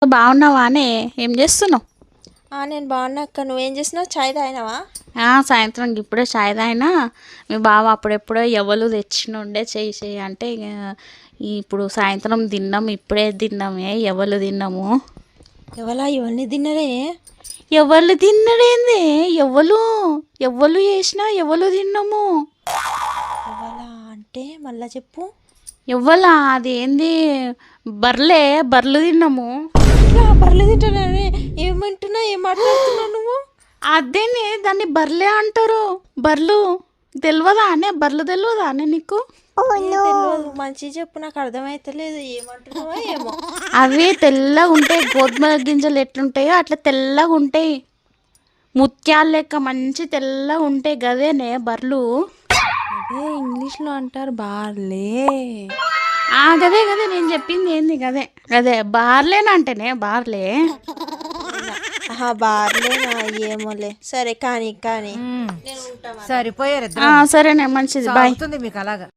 బాగున్నావానే? ఏం చేస్తున్నావు? నేను బాగున్నా అక్క. నువ్వేం చేసినావు? చాయ్ తాగినావా? సాయంత్రం ఇప్పుడే చాయ్ తాగినా. మీ బావ అప్పుడెప్పుడో ఎవలు తెచ్చినుండే చెయ్యి అంటే ఇప్పుడు సాయంత్రం తిన్నాం, ఇప్పుడే తిన్నామే. ఎవలు తిన్నాము. ఎవలా ఇవన్నీ తిన్నరే? ఎవరు తిన్నడేంది? ఎవలు ఎవలు చేసినా ఎవలు తిన్నాము. ఎవలా అంటే మళ్ళా చెప్పు. ఎవ్వలా అది ఏంది? బర్రెలు తిన్నాము. ఇట్లా బర్రెలు తింటానే? ఏమంటున్నా, ఏం మాట్లాడుతున్నావు నువ్వు? అదేనే దాన్ని బర్రెలే అంటారు. బర్రెలు తెలియదా అనే? బర్రెలు తెలియదా అనే నీకు? తెలియదు. మంచి చెప్పు, నాకు అర్థమైతలేదు. ఏమంటున్నావో ఏమో. అవి తెల్లగా ఉంటాయి. గోధుమ గింజలు ఎట్లుంటాయో అట్లా తెల్లగా ఉంటాయి. ముత్యాలు లెక్క మంచి తెల్లగా ఉంటాయి. గదేనే బర్రెలు. అదే ఇంగ్లీష్లో అంటారు బార్లే. గదే గదే నేను చెప్పింది ఏంది? గదే గదే బార్లేనంటేనే బార్లే. బార్లేనా? ఏమోలే. సరే కానీ కానీ సరిపోయారు. సరేనే, మంచిది. బాయ్. మీకు అలాగా